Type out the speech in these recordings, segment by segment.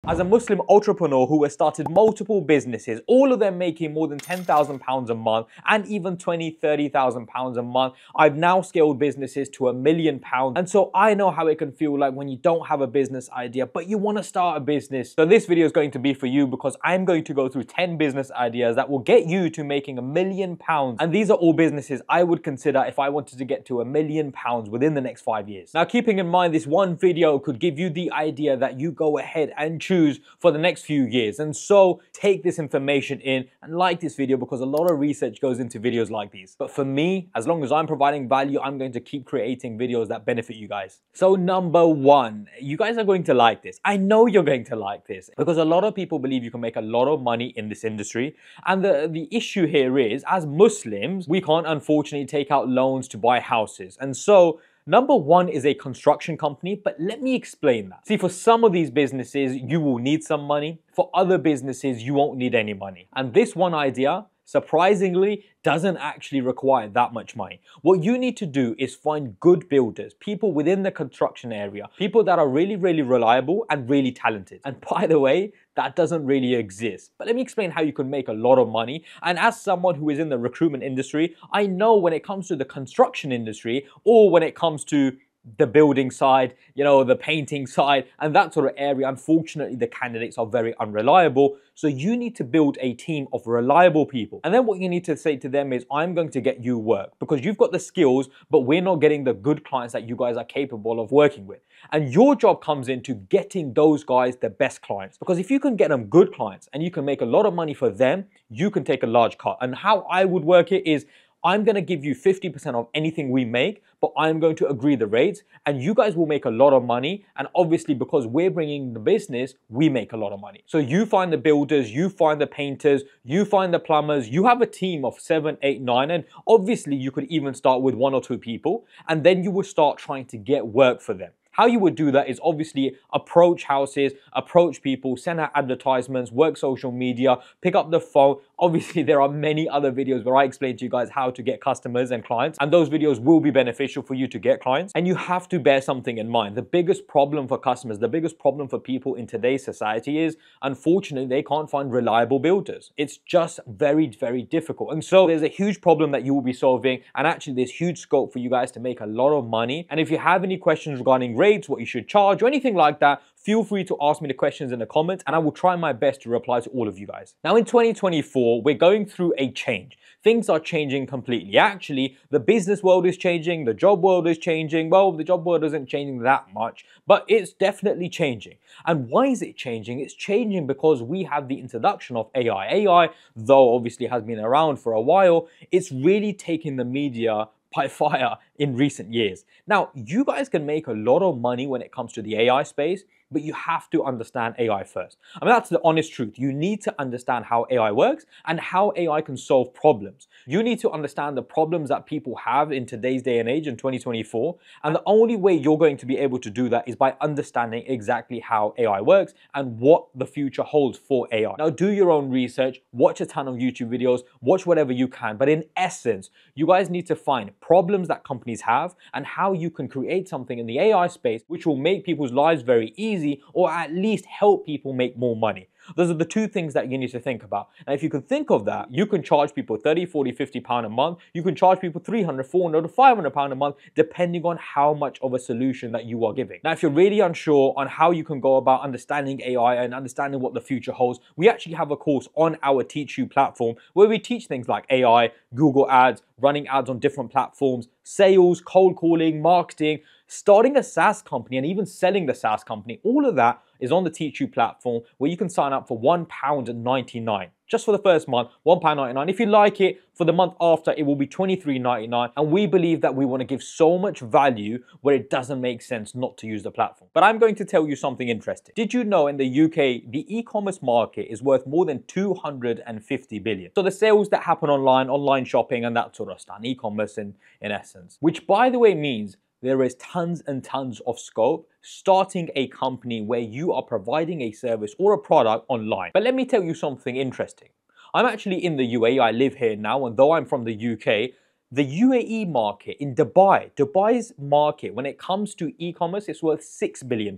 As a Muslim entrepreneur who has started multiple businesses, all of them making more than £10,000 a month and even £20,000-30,000 a month, I've now scaled businesses to £1 million. And so I know how it can feel like when you don't have a business idea, but you want to start a business. So this video is going to be for you because I'm going to go through 10 business ideas that will get you to making £1 million. And these are all businesses I would consider if I wanted to get to £1 million within the next 5 years. Now, keeping in mind this one video could give you the idea that you go ahead and choose for the next few years. And so take this information in and like this video because a lot of research goes into videos like these. But for me, as long as I'm providing value, I'm going to keep creating videos that benefit you guys. So number one, you guys are going to like this. I know you're going to like this because a lot of people believe you can make a lot of money in this industry. And the issue here is, as Muslims, we can't unfortunately take out loans to buy houses. And so number one is a construction company, but let me explain that. See, for some of these businesses, you will need some money. For other businesses, you won't need any money. And this one idea, surprisingly, doesn't actually require that much money. What you need to do is find good builders, people within the construction area, people that are really, really reliable and really talented. And by the way, that doesn't really exist. But let me explain how you can make a lot of money. And as someone who is in the recruitment industry, I know when it comes to the construction industry or when it comes to the building side, the painting side and that sort of area, unfortunately, the candidates are very unreliable. So you need to build a team of reliable people. And then what you need to say to them is, I'm going to get you work because you've got the skills, but we're not getting the good clients that you guys are capable of working with. And your job comes into getting those guys the best clients. Because if you can get them good clients and you can make a lot of money for them, you can take a large cut. And how I would work it is, I'm going to give you 50% of anything we make, but I'm going to agree the rates and you guys will make a lot of money. And obviously, because we're bringing the business, we make a lot of money. So you find the builders, you find the painters, you find the plumbers, you have a team of 7, 8, 9. And obviously you could even start with 1 or 2 people and then you will start trying to get work for them. How you would do that is obviously approach houses, approach people, send out advertisements, work social media, pick up the phone. Obviously, there are many other videos where I explain to you guys how to get customers and clients, and those videos will be beneficial for you to get clients. And you have to bear something in mind. The biggest problem for customers, the biggest problem for people in today's society is, unfortunately, they can't find reliable builders. It's just very, very difficult. And so there's a huge problem that you will be solving, and actually there's huge scope for you guys to make a lot of money. And if you have any questions regarding rates, what you should charge, or anything like that, feel free to ask me the questions in the comments and I will try my best to reply to all of you guys. Now in 2024, we're going through a change. Things are changing completely. Actually, the business world is changing, the job world is changing. Well, the job world isn't changing that much, but it's definitely changing. And why is it changing? It's changing because we have the introduction of AI. AI, though obviously has been around for a while, it's really taken the media by fire in recent years. Now, you guys can make a lot of money when it comes to the AI space, but you have to understand AI first. I mean, that's the honest truth. You need to understand how AI works and how AI can solve problems. You need to understand the problems that people have in today's day and age in 2024. And the only way you're going to be able to do that is by understanding exactly how AI works and what the future holds for AI. Now, do your own research, watch a ton of YouTube videos, watch whatever you can. But in essence, you guys need to find problems that companies have and how you can create something in the AI space which will make people's lives very easy, or at least help people make more money. Those are the two things that you need to think about. And if you can think of that, you can charge people 30, 40, 50 pound a month. You can charge people 300, 400 or 500 pound a month, depending on how much of a solution that you are giving. Now, if you're really unsure on how you can go about understanding AI and understanding what the future holds, we actually have a course on our Teach You platform where we teach things like AI, Google ads, running ads on different platforms, sales, cold calling, marketing, starting a SaaS company and even selling the SaaS company. All of that is on the Teach You platform where you can sign up for £1.99. Just for the first month, £1.99. If you like it, for the month after, it will be £23.99. And we believe that we want to give so much value where it doesn't make sense not to use the platform. But I'm going to tell you something interesting. Did you know in the UK, the e-commerce market is worth more than 250 billion? So the sales that happen online shopping and that sort of stuff, e-commerce in essence, which by the way means there is tons and tons of scope starting a company where you are providing a service or a product online. But let me tell you something interesting. I'm actually in the UAE, I live here now, and though I'm from the UK, the UAE market in Dubai's market, when it comes to e-commerce, it's worth £6 billion.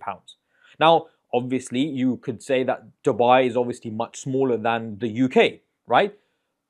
Now, obviously you could say that Dubai is obviously much smaller than the UK, right?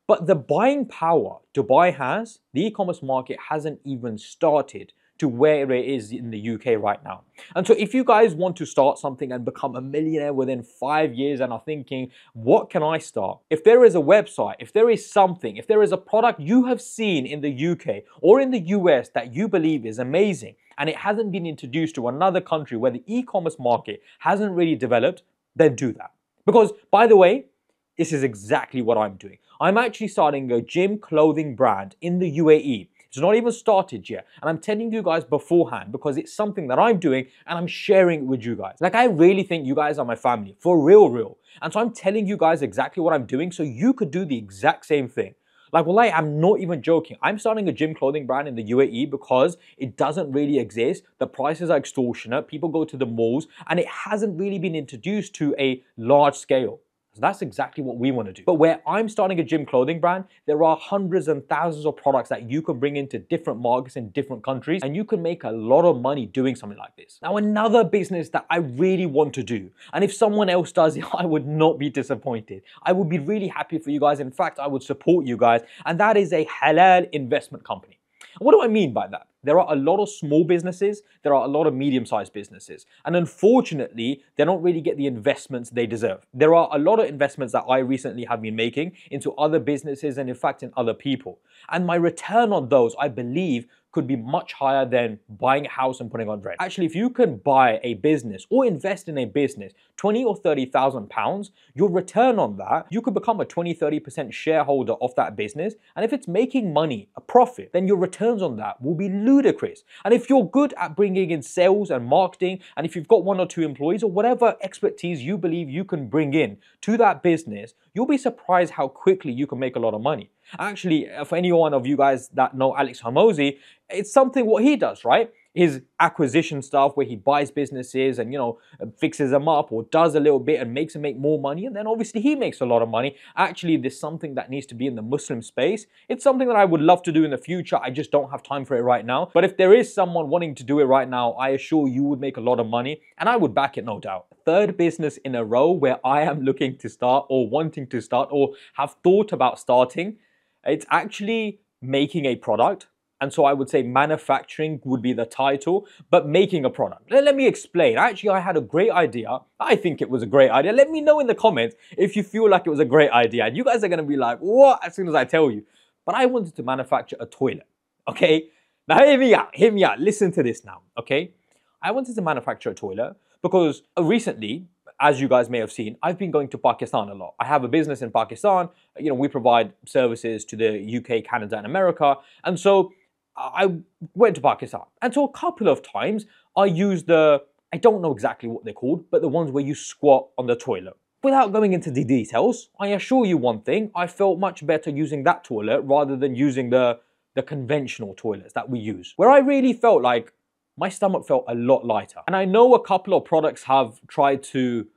But the buying power Dubai has, the e-commerce market hasn't even started to where it is in the UK right now. And so if you guys want to start something and become a millionaire within 5 years and are thinking, what can I start? If there is a website, if there is something, if there is a product you have seen in the UK or in the US that you believe is amazing and it hasn't been introduced to another country where the e-commerce market hasn't really developed, then do that. Because, by the way, this is exactly what I'm doing. I'm actually starting a gym clothing brand in the UAE. It's not even started yet. And I'm telling you guys beforehand because it's something that I'm doing and I'm sharing it with you guys. Like, I really think you guys are my family, for real. And so I'm telling you guys exactly what I'm doing so you could do the exact same thing. Like, well, I'm not even joking. I'm starting a gym clothing brand in the UAE because it doesn't really exist. The prices are extortionate. People go to the malls and it hasn't really been introduced to a large scale. So that's exactly what we want to do. But where I'm starting a gym clothing brand, there are hundreds and thousands of products that you can bring into different markets in different countries, and you can make a lot of money doing something like this. Now, another business that I really want to do, and if someone else does it, I would not be disappointed. I would be really happy for you guys. In fact, I would support you guys, and that is a halal investment company. And what do I mean by that? There are a lot of small businesses, there are a lot of medium-sized businesses, and unfortunately, they don't really get the investments they deserve. There are a lot of investments that I recently have been making into other businesses and in fact in other people. And my return on those, I believe, could be much higher than buying a house and putting on rent. Actually, if you can buy a business or invest in a business, 20 or 30,000 pounds, your return on that, you could become a 20-30% shareholder of that business. And if it's making money, a profit, then your returns on that will be ludicrous. And if you're good at bringing in sales and marketing, and if you've got 1 or 2 employees or whatever expertise you believe you can bring in to that business, you'll be surprised how quickly you can make a lot of money. Actually, for any one of you guys that know Alex Hormozi, it's something what he does, right? His acquisition stuff where he buys businesses and, fixes them up or does a little bit and makes them make more money. And then obviously he makes a lot of money. Actually, there's something that needs to be in the Muslim space. It's something that I would love to do in the future. I just don't have time for it right now. But if there is someone wanting to do it right now, I assure you would make a lot of money and I would back it, no doubt. Third business in a row where I am looking to start or wanting to start or have thought about starting. It's actually making a product. And so I would say manufacturing would be the title, but making a product. Let me explain. Actually, I had a great idea. I think it was a great idea. Let me know in the comments if you feel like it was a great idea. And you guys are going to be like, what? As soon as I tell you. But I wanted to manufacture a toilet. Okay? Now, hear me out. Listen to this now. Okay? I wanted to manufacture a toilet because recently, as you guys may have seen, I've been going to Pakistan a lot. I have a business in Pakistan. We provide services to the UK, Canada, and America. And so I went to Pakistan. And so a couple of times I used I don't know exactly what they're called, but the ones where you squat on the toilet. Without going into the details, I assure you one thing, I felt much better using that toilet rather than using the conventional toilets that we use. Where I really felt like my stomach felt a lot lighter. And I know a couple of products have tried to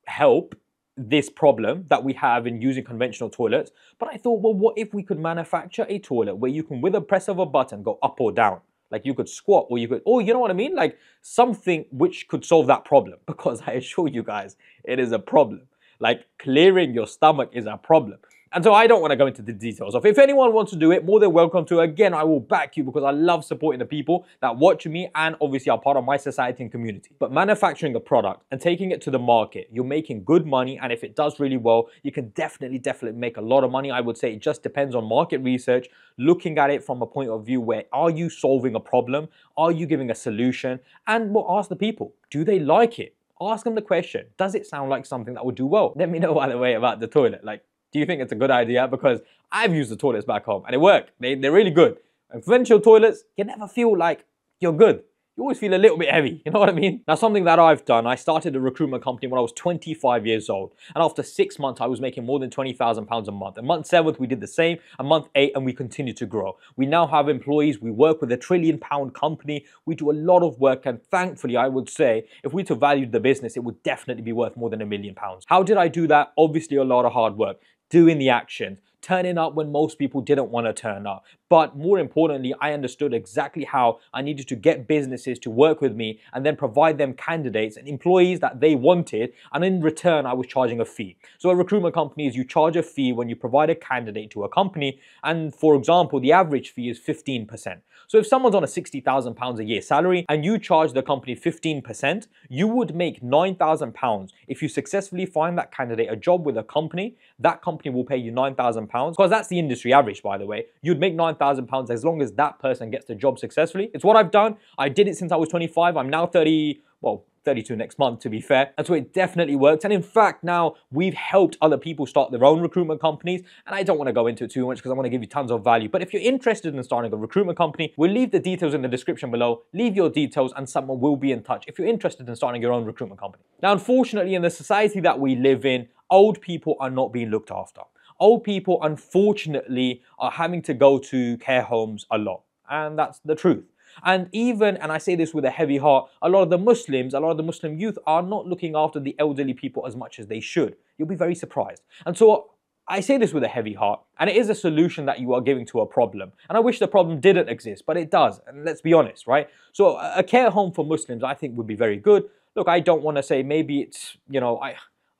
help this problem that we have in using conventional toilets, but I thought, well, what if we could manufacture a toilet where you can, with a press of a button, go up or down? Like you could squat or you could, you know what I mean? Like something which could solve that problem, because I assure you guys, it is a problem. Like clearing your stomach is a problem. And so I don't want to go into the details of if anyone wants to do it, more than welcome to. Again, I will back you because I love supporting the people that watch me and obviously are part of my society and community. But manufacturing a product and taking it to the market, you're making good money. And if it does really well, you can definitely make a lot of money. I would say it just depends on market research, looking at it from a point of view where are you solving a problem? Are you giving a solution? And we'll ask the people, do they like it? Ask them the question, does it sound like something that would do well? Let me know, by the way, about the toilet. Like, do you think it's a good idea? Because I've used the toilets back home and it worked. They're really good. And conventional toilets, you never feel like you're good. You always feel a little bit heavy, you know what I mean? Now, something that I've done, I started a recruitment company when I was 25 years old. And after 6 months, I was making more than £20,000 a month. And month 7th, we did the same. And month 8, and we continue to grow. We now have employees. We work with a £1 trillion company. We do a lot of work. And thankfully, I would say, if we to value the business, it would definitely be worth more than £1 million. How did I do that? Obviously, a lot of hard work. Doing the actions, turning up when most people didn't want to turn up. But more importantly, I understood exactly how I needed to get businesses to work with me and then provide them candidates and employees that they wanted. And in return, I was charging a fee. So a recruitment company is you charge a fee when you provide a candidate to a company. And for example, the average fee is 15%. So if someone's on a £60,000 a year salary and you charge the company 15%, you would make £9,000. If you successfully find that candidate a job with a company, that company will pay you £9,000, because that's the industry average, by the way. You'd make £9,000 as long as that person gets the job successfully. It's what I've done. I did it since I was 25. I'm now 32 next month, to be fair. And so it definitely works. And in fact, now we've helped other people start their own recruitment companies. And I don't want to go into it too much because I want to give you tons of value. But if you're interested in starting a recruitment company, we'll leave the details in the description below. Leave your details and someone will be in touch if you're interested in starting your own recruitment company. Now, unfortunately, in the society that we live in, old people are not being looked after. Old people, unfortunately, are having to go to care homes a lot. And that's the truth. And I say this with a heavy heart, a lot of the Muslim youth are not looking after the elderly people as much as they should. You'll be very surprised. And so I say this with a heavy heart, and it is a solution that you are giving to a problem. And I wish the problem didn't exist, but it does. And let's be honest, right? So a care home for Muslims, I think, would be very good. Look, I don't want to say maybe it's, I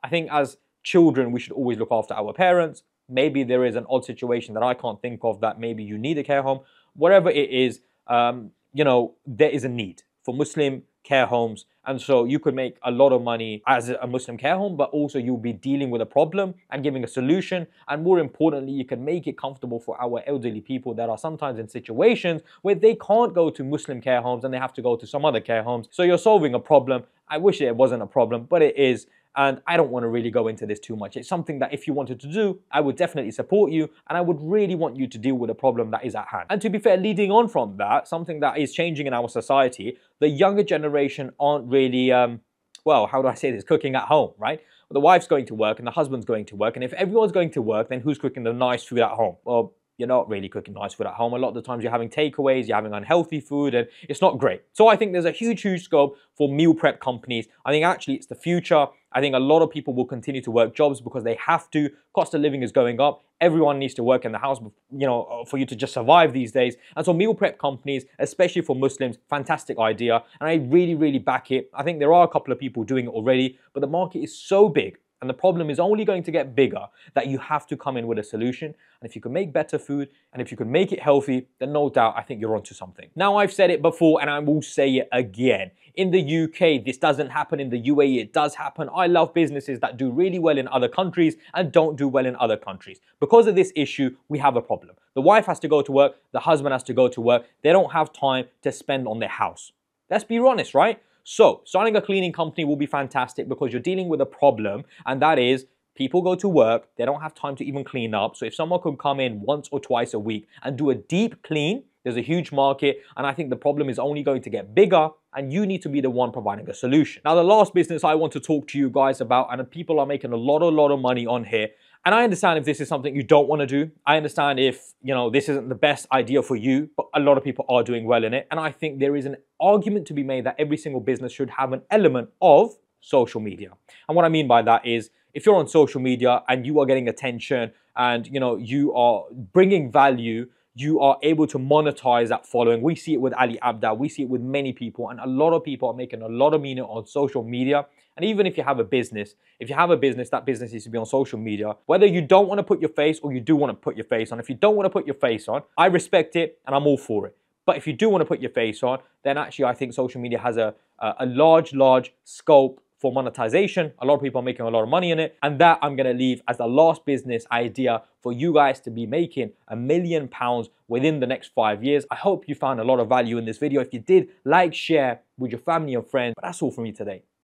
think as children, we should always look after our parents. Maybe there is an odd situation that I can't think of that maybe you need a care home. Whatever it is, there is a need for Muslim care homes. And so you could make a lot of money as a Muslim care home, but also you'll be dealing with a problem and giving a solution. And more importantly, you can make it comfortable for our elderly people that are sometimes in situations where they can't go to Muslim care homes and they have to go to some other care homes. So you're solving a problem. I wish it wasn't a problem, but it is. And I don't want to really go into this too much. It's something that if you wanted to do, I would definitely support you. And I would really want you to deal with a problem that is at hand. And to be fair, leading on from that, something that is changing in our society, the younger generation aren't really, how do I say this, cooking at home, right? Well, the wife's going to work and the husband's going to work. And if everyone's going to work, then who's cooking the nice food at home? Well, you're not really cooking nice food at home. A lot of the times you're having takeaways, you're having unhealthy food, and it's not great. So I think there's a huge scope for meal prep companies. I think actually it's the future. I think a lot of people will continue to work jobs because they have to. Cost of living is going up. Everyone needs to work in the house, for you to just survive these days. And so meal prep companies, especially for Muslims, fantastic idea. And I really back it. I think there are a couple of people doing it already, but the market is so big. And the problem is only going to get bigger that you have to come in with a solution. And if you can make better food and if you can make it healthy, then no doubt I think you're onto something. Now, I've said it before and I will say it again. In the UK, this doesn't happen. In the UAE, it does happen. I love businesses that do really well in other countries and don't do well in other countries. Because of this issue, we have a problem. The wife has to go to work. The husband has to go to work. They don't have time to spend on their house. Let's be honest, right? So starting a cleaning company will be fantastic because you're dealing with a problem, and that is people go to work, they don't have time to even clean up. So if someone could come in once or twice a week and do a deep clean, there's a huge market, and I think the problem is only going to get bigger, and you need to be the one providing a solution. Now, the last business I want to talk to you guys about, and people are making a lot of money on here, and I understand if this is something you don't want to do. I understand if, this isn't the best idea for you, but a lot of people are doing well in it. And I think there is an argument to be made that every single business should have an element of social media. And what I mean by that is, if you're on social media and you are getting attention and, you are bringing value, you are able to monetize that following. We see it with Ali Abdal. We see it with many people. And a lot of people are making a lot of money on social media. And even if you have a business, that business needs to be on social media. Whether you don't want to put your face or you do want to put your face on. If you don't want to put your face on, I respect it and I'm all for it. But if you do want to put your face on, then actually I think social media has a large scope for monetization. A lot of people are making a lot of money in it. And that I'm going to leave as the last business idea for you guys to be making £1 million within the next 5 years. I hope you found a lot of value in this video. If you did, like, share with your family and friends. But that's all from me today.